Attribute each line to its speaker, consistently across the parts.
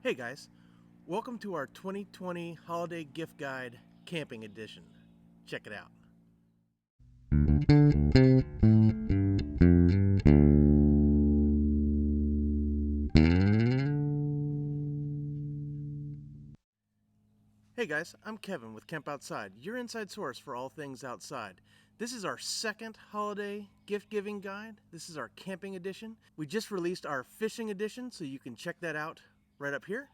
Speaker 1: Hey guys, welcome to our 2020 Holiday Gift Guide Camping Edition. Check it out. Hey guys, I'm Kevin with Kemp Outside, your inside source for all things outside. This is our second holiday gift giving guide. This is our camping edition. We just released our fishing edition, so you can check that out right up here.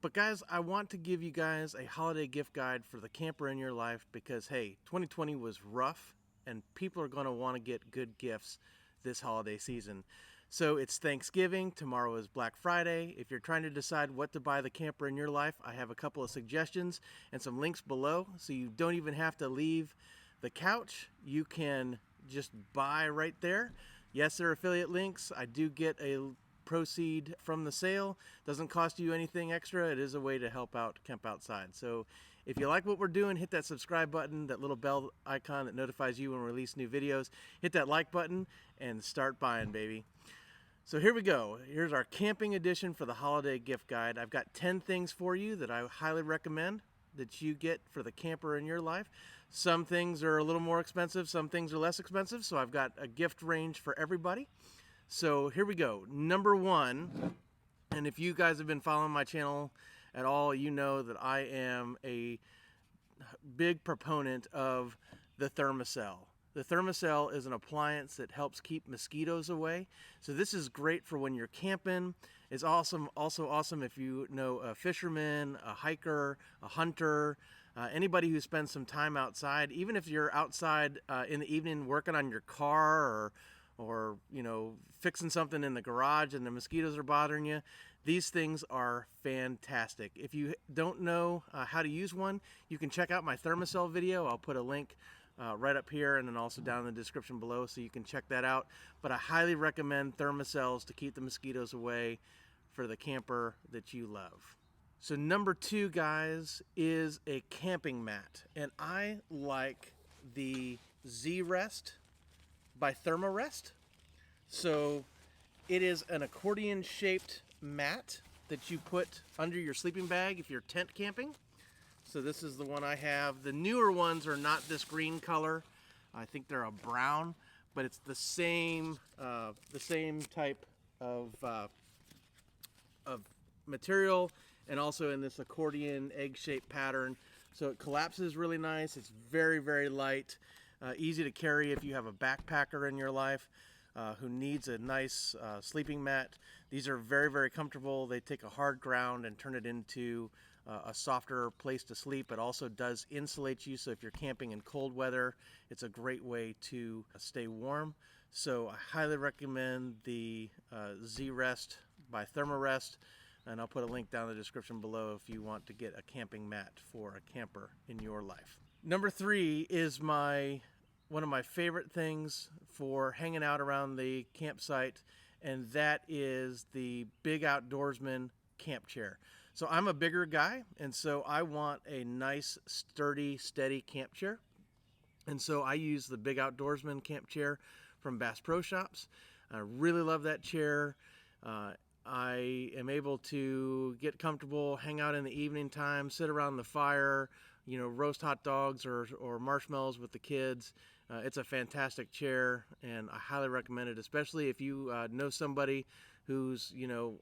Speaker 1: But guys, I want to give you guys a holiday gift guide for the camper in your life because, hey, 2020 was rough and people are going to want to get good gifts this holiday season. So it's Thanksgiving, tomorrow is Black Friday. If you're trying to decide what to buy the camper in your life, I have a couple of suggestions and some links below so you don't even have to leave the couch. You can just buy right there. Yes, they're affiliate links. I do get a proceed from the sale. Doesn't cost you anything extra. It is a way to help out Kemp Outside. So if you like what we're doing, hit that subscribe button, that little bell icon that notifies you when we release new videos. Hit that like button and start buying, baby. So here we go. Here's our camping edition for the holiday gift guide. I've got 10 things for you that I highly recommend that you get for the camper in your life. Some things are a little more expensive, some things are less expensive, so I've got a gift range for everybody. So here we go. Number one, and if you guys have been following my channel at all, you know that I am a big proponent of the Thermacell. The Thermacell is an appliance that helps keep mosquitoes away. So this is great for when you're camping. It's also awesome if you know a fisherman, a hiker, a hunter, anybody who spends some time outside. Even if you're outside in the evening working on your car or you know, fixing something in the garage and the mosquitoes are bothering you, these things are fantastic. If you don't know how to use one, you can check out my Thermacell video. I'll put a link right up here and then also down in the description below so you can check that out. But I highly recommend Thermacells to keep the mosquitoes away for the camper that you love. So number two, guys, is a camping mat. And I like the Z-Rest by Thermarest. So it is an accordion shaped mat that you put under your sleeping bag if you're tent camping. So this is the one I have. The newer ones are not this green color. I think they're a brown, but it's the same type of material, and also in this accordion egg-shaped pattern. So it collapses really nice. It's very, very light, easy to carry if you have a backpacker in your life who needs a nice sleeping mat. These are very, very comfortable. They take a hard ground and turn it into a softer place to sleep. It also does insulate you, so if you're camping in cold weather, it's a great way to stay warm. So I highly recommend the Z-Rest by Thermarest, and I'll put a link down in the description below if you want to get a camping mat for a camper in your life. Number three is one of my favorite things for hanging out around the campsite, and that is the Big Outdoorsman camp chair. So I'm a bigger guy, and so I want a nice, sturdy, steady camp chair. And so I use the Big Outdoorsman camp chair from Bass Pro Shops. I really love that chair. I am able to get comfortable, hang out in the evening time, sit around the fire, you know, roast hot dogs or marshmallows with the kids. It's a fantastic chair, and I highly recommend it, especially if you know somebody who's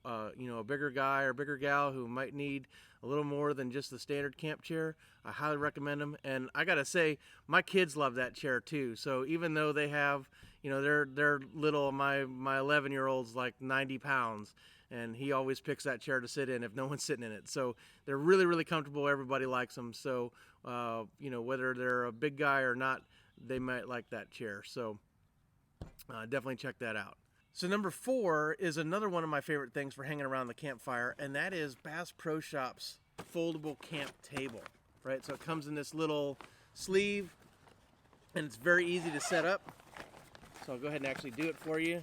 Speaker 1: a bigger guy or bigger gal who might need a little more than just the standard camp chair. I highly recommend them, and I gotta say, my kids love that chair too. So even though they have, you know, they're little, my 11-year-old's like 90 pounds, and he always picks that chair to sit in if no one's sitting in it. So they're really, really comfortable. Everybody likes them. So you know, whether they're a big guy or not, they might like that chair. So definitely check that out. So number four is another one of my favorite things for hanging around the campfire, and that is Bass Pro Shops foldable camp table, right? So it comes in this little sleeve, and it's very easy to set up. So I'll go ahead and actually do it for you.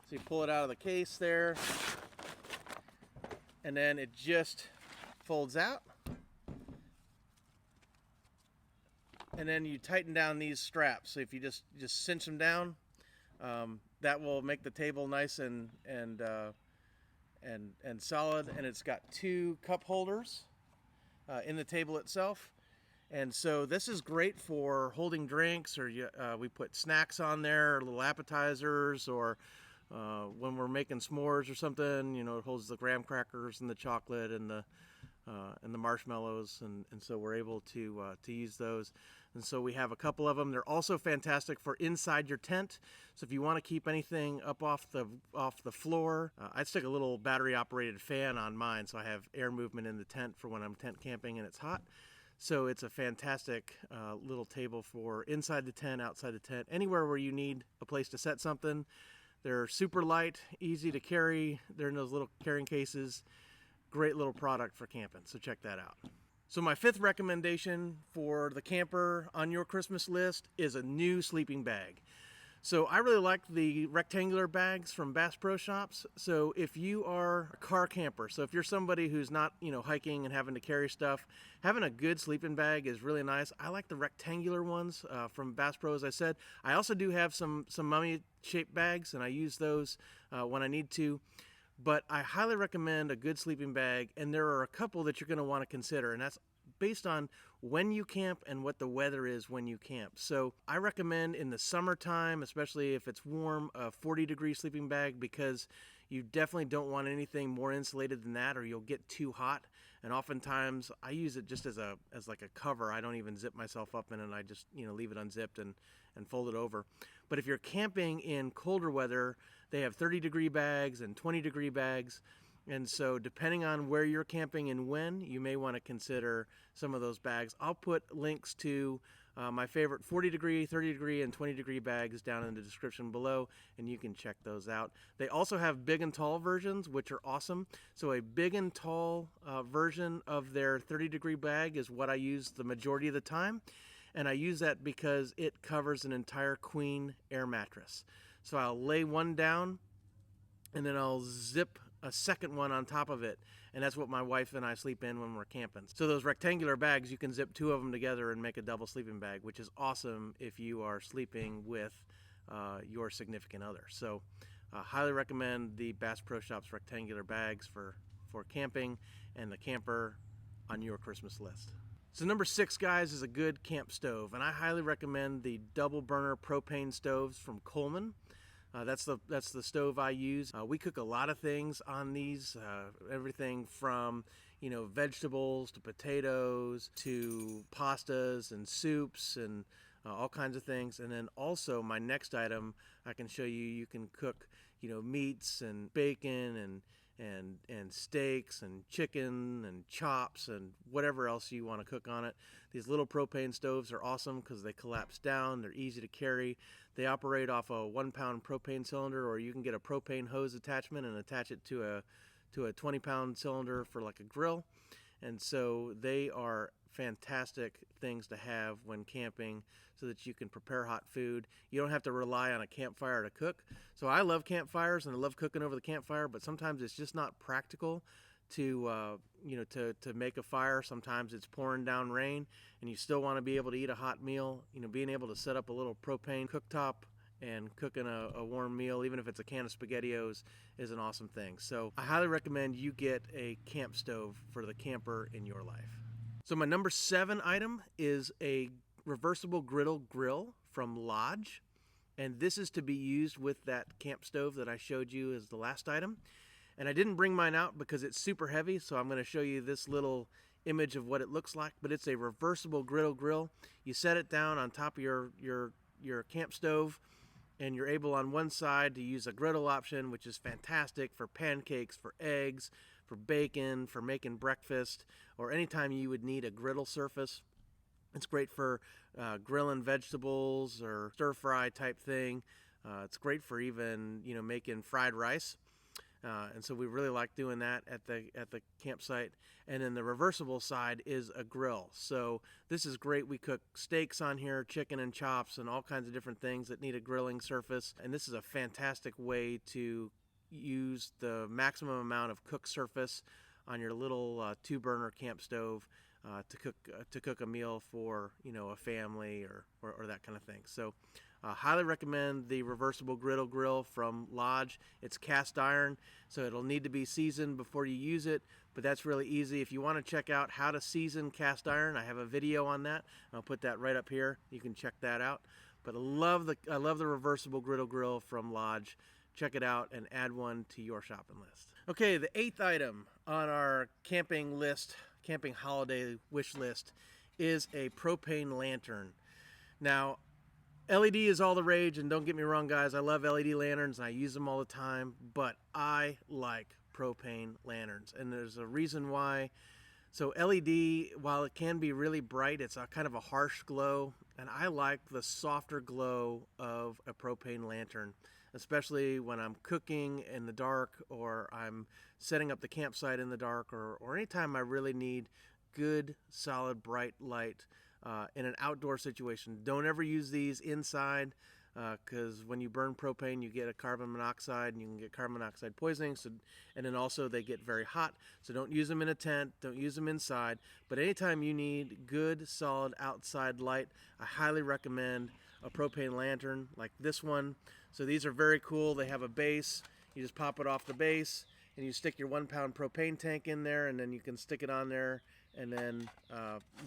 Speaker 1: So you pull it out of the case there, and then it just folds out. and then you tighten down these straps. So if you just cinch them down, that will make the table nice and solid. And it's got 2 cup holders in the table itself. And so this is great for holding drinks, or we put snacks on there, little appetizers, or when we're making s'mores or something, it holds the graham crackers and the chocolate and the marshmallows, and so we're able to use those. And so we have a couple of them. They're also fantastic for inside your tent. So if you want to keep anything up off the floor, I'd stick a little battery operated fan on mine, so I have air movement in the tent for when I'm tent camping and it's hot. So it's a fantastic little table for inside the tent, outside the tent, anywhere where you need a place to set something. They're super light, easy to carry. They're in those little carrying cases. Great little product for camping, so check that out. So my 5th recommendation for the camper on your Christmas list is a new sleeping bag. So I really like the rectangular bags from Bass Pro Shops. So if you are a car camper, so if you're somebody who's not, hiking and having to carry stuff, having a good sleeping bag is really nice. I like the rectangular ones from Bass Pro, as I said. I also do have some mummy-shaped bags, and I use those when I need to. But I highly recommend a good sleeping bag, and there are a couple that you're going to want to consider, and that's based on when you camp and what the weather is when you camp. So I recommend in the summertime, especially if it's warm, a 40-degree sleeping bag, because you definitely don't want anything more insulated than that, or you'll get too hot. And oftentimes I use it just as like a cover. I don't even zip myself up in it. I just leave it unzipped and fold it over. But if you're camping in colder weather, they have 30-degree bags and 20-degree bags. And so depending on where you're camping and when, you may want to consider some of those bags. I'll put links to my favorite 40-degree, 30-degree, and 20-degree bags down in the description below, and you can check those out. They also have big and tall versions, which are awesome. So a big and tall version of their 30-degree bag is what I use the majority of the time. And I use that because it covers an entire queen air mattress. So I'll lay one down, and then I'll zip a second one on top of it, and that's what my wife and I sleep in when we're camping. So those rectangular bags, you can zip 2 of them together and make a double sleeping bag, which is awesome if you are sleeping with your significant other. So highly recommend the Bass Pro Shops rectangular bags for camping and the camper on your Christmas list. So number 6, guys, is a good camp stove, and I highly recommend the double burner propane stoves from Coleman. That's the stove I use. We cook a lot of things on these, everything from vegetables to potatoes to pastas and soups and all kinds of things. And then also my next item I can show you, you can cook meats and bacon and steaks and chicken and chops and whatever else you want to cook on it. These little propane stoves are awesome because they collapse down, they're easy to carry. They operate off a 1-pound propane cylinder, or you can get a propane hose attachment and attach it to a 20-pound cylinder for like a grill. And so they are fantastic things to have when camping so that you can prepare hot food. You don't have to rely on a campfire to cook. So I love campfires and I love cooking over the campfire, but sometimes it's just not practical to make a fire. Sometimes it's pouring down rain and you still want to be able to eat a hot meal. Being able to set up a little propane cooktop and cooking a warm meal, even if it's a can of SpaghettiOs, is an awesome thing. So I highly recommend you get a camp stove for the camper in your life. So my number 7 item is a reversible griddle grill from Lodge, and this is to be used with that camp stove that I showed you as the last item. And I didn't bring mine out because it's super heavy, so I'm going to show you this little image of what it looks like. But it's a reversible griddle grill. You set it down on top of your camp stove, and you're able on one side to use a griddle option, which is fantastic for pancakes, for eggs, for bacon, for making breakfast, or anytime you would need a griddle surface. It's great for grilling vegetables or stir fry type thing. It's great for even making fried rice. And so we really like doing that at the campsite. And then the reversible side is a grill. So this is great. We cook steaks on here, chicken and chops, and all kinds of different things that need a grilling surface. And this is a fantastic way to use the maximum amount of cook surface on your little 2-burner camp stove. to cook a meal for, you know, a family or that kind of thing. So highly recommend the reversible griddle grill from Lodge. It's cast iron, so it'll need to be seasoned before you use it, but that's really easy. If you want to check out how to season cast iron, I have a video on that. I'll put that right up here. You can check that out. But I love the reversible griddle grill from Lodge. Check it out and add one to your shopping list. Okay, the 8th item on our camping list, camping holiday wish list, is a propane lantern. Now, LED is all the rage, and don't get me wrong, guys, I love LED lanterns and I use them all the time, but I like propane lanterns, and there's a reason why. So LED, while it can be really bright, it's a kind of a harsh glow, and I like the softer glow of a propane lantern, especially when I'm cooking in the dark, or I'm setting up the campsite in the dark, or anytime I really need good, solid, bright light in an outdoor situation. Don't ever use these inside, because when you burn propane, you get a carbon monoxide, and you can get carbon monoxide poisoning. So, and then also they get very hot. So don't use them in a tent. Don't use them inside. But anytime you need good, solid outside light, I highly recommend a propane lantern like this one. So these are very cool. They have a base. You just pop it off the base, and you stick your 1-pound propane tank in there, and then you can stick it on there, and then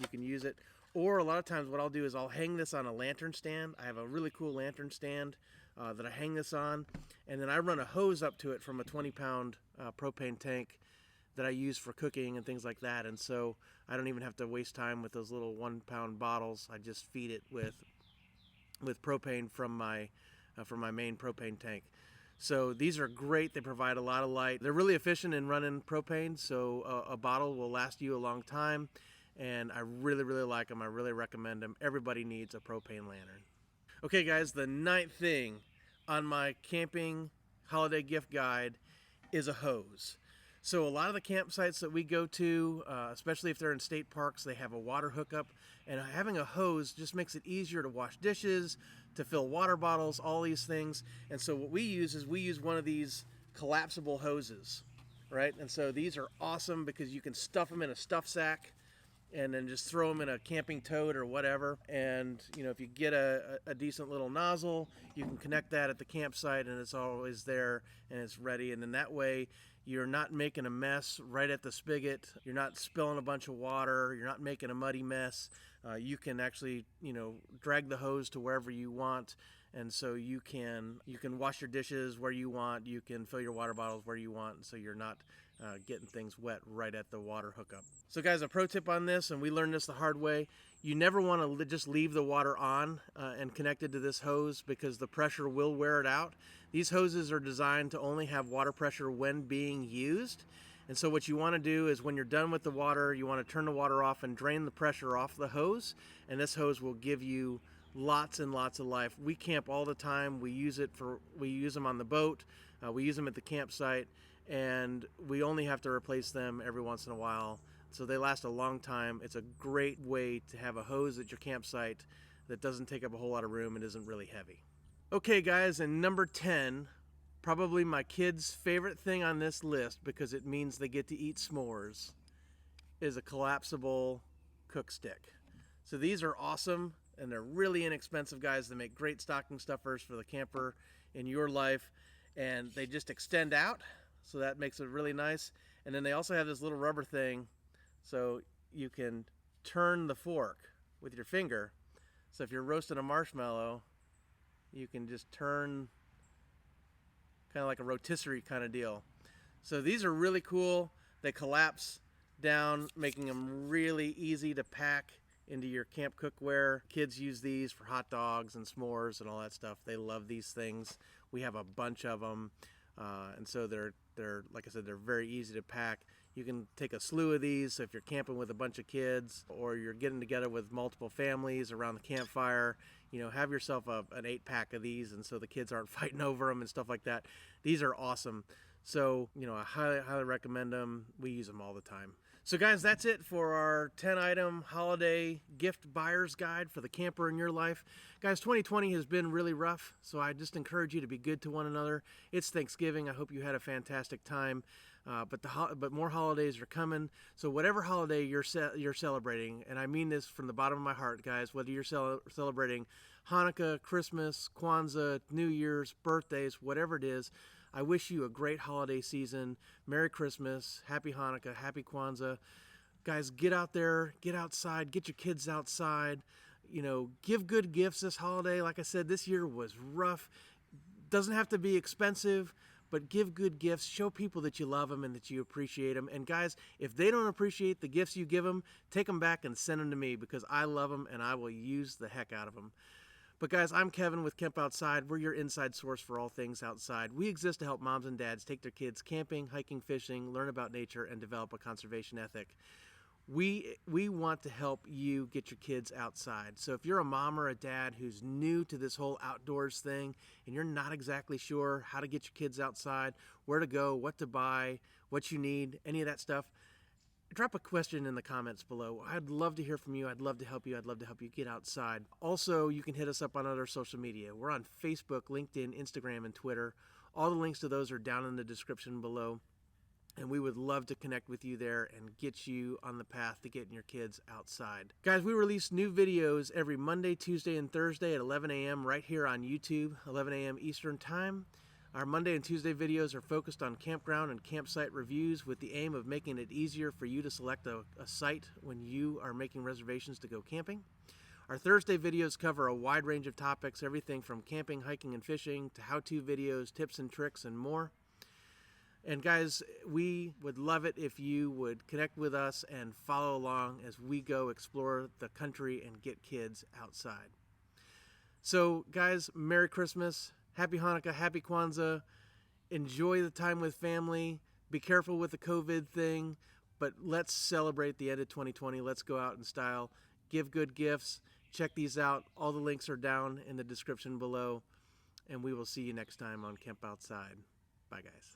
Speaker 1: you can use it. Or a lot of times what I'll do is I'll hang this on a lantern stand. I have a really cool lantern stand that I hang this on, and then I run a hose up to it from a 20-pound propane tank that I use for cooking and things like that. And so I don't even have to waste time with those little 1-pound bottles. I just feed it with propane from my main propane tank. So these are great. They provide a lot of light. They're really efficient in running propane, so a bottle will last you a long time. And I really, really like them. I really recommend them. Everybody needs a propane lantern. Okay, guys, the 9th thing on my camping holiday gift guide is a hose. So a lot of the campsites that we go to, especially if they're in state parks, they have a water hookup. And having a hose just makes it easier to wash dishes, to fill water bottles, all these things. And so what we use is we use one of these collapsible hoses, right? And so these are awesome because you can stuff them in a stuff sack and then just throw them in a camping tote or whatever. And you know, if you get a decent little nozzle, you can connect that at the campsite, and it's always there and it's ready. And then that way you're not making a mess right at the spigot. You're not spilling a bunch of water. You're not making a muddy mess. You can actually, you know, drag the hose to wherever you want. And so you can wash your dishes where you want. You can fill your water bottles where you want. So you're not getting things wet right at the water hookup. So guys, a pro tip on this, and we learned this the hard way, you never want to just leave the water on and connected to this hose, because the pressure will wear it out. These hoses are designed to only have water pressure when being used. And so what you want to do is when you're done with the water, you want to turn the water off and drain the pressure off the hose. And this hose will give you lots and lots of life. We camp all the time. We use them on the boat. We use them at the campsite. And we only have to replace them every once in a while. So they last a long time. It's a great way to have a hose at your campsite that doesn't take up a whole lot of room and isn't really heavy. Okay guys, and number 10, probably my kids' favorite thing on this list, because it means they get to eat s'mores, is a collapsible cook stick. So these are awesome, and they're really inexpensive, guys. They make great stocking stuffers for the camper in your life, and they just extend out. So that makes it really nice. And then they also have this little rubber thing, so you can turn the fork with your finger. So if you're roasting a marshmallow, you can just turn, kind of like a rotisserie kind of deal. So these are really cool. They collapse down, making them really easy to pack into your camp cookware. Kids use these for hot dogs and s'mores and all that stuff. They love these things. We have a bunch of them. And so they're, like I said, they're very easy to pack. You can take a slew of these. So if you're camping with a bunch of kids, or you're getting together with multiple families around the campfire, you know, have yourself an 8-pack of these, and so the kids aren't fighting over them and stuff like that. These are awesome. So, you know, I highly, highly recommend them. We use them all the time. So guys, that's it for our 10-item holiday gift buyer's guide for the camper in your life. Guys, 2020 has been really rough, so I just encourage you to be good to one another. It's Thanksgiving. I hope you had a fantastic time. But more holidays are coming. So whatever holiday you're celebrating, and I mean this from the bottom of my heart, guys, whether you're celebrating Hanukkah, Christmas, Kwanzaa, New Year's, birthdays, whatever it is, I wish you a great holiday season. Merry Christmas, Happy Hanukkah, Happy Kwanzaa. Guys, get out there, get outside, get your kids outside. You know, give good gifts this holiday. Like I said, this year was rough. Doesn't have to be expensive, but give good gifts. Show people that you love them and that you appreciate them. And guys, if they don't appreciate the gifts you give them, take them back and send them to me, because I love them and I will use the heck out of them. But guys, I'm Kevin with Kemp Outside. We're your inside source for all things outside. We exist to help moms and dads take their kids camping, hiking, fishing, learn about nature, and develop a conservation ethic. We want to help you get your kids outside. So if you're a mom or a dad who's new to this whole outdoors thing and you're not exactly sure how to get your kids outside, where to go, what to buy, what you need, any of that stuff, drop a question in the comments below. I'd love to hear from you. I'd love to help you. I'd love to help you get outside. Also, you can hit us up on other social media. We're on Facebook, LinkedIn, Instagram, and Twitter. All the links to those are down in the description below. And we would love to connect with you there and get you on the path to getting your kids outside. Guys, we release new videos every Monday, Tuesday, and Thursday at 11 a.m. right here on YouTube, 11 a.m. Eastern Time. Our Monday and Tuesday videos are focused on campground and campsite reviews with the aim of making it easier for you to select a site when you are making reservations to go camping. Our Thursday videos cover a wide range of topics, everything from camping, hiking, and fishing to how-to videos, tips and tricks, and more. And guys, we would love it if you would connect with us and follow along as we go explore the country and get kids outside. So guys, Merry Christmas, Happy Hanukkah, Happy Kwanzaa. Enjoy the time with family. Be careful with the COVID thing, but let's celebrate the end of 2020. Let's go out in style. Give good gifts. Check these out. All the links are down in the description below. And we will see you next time on Kemp Outside. Bye, guys.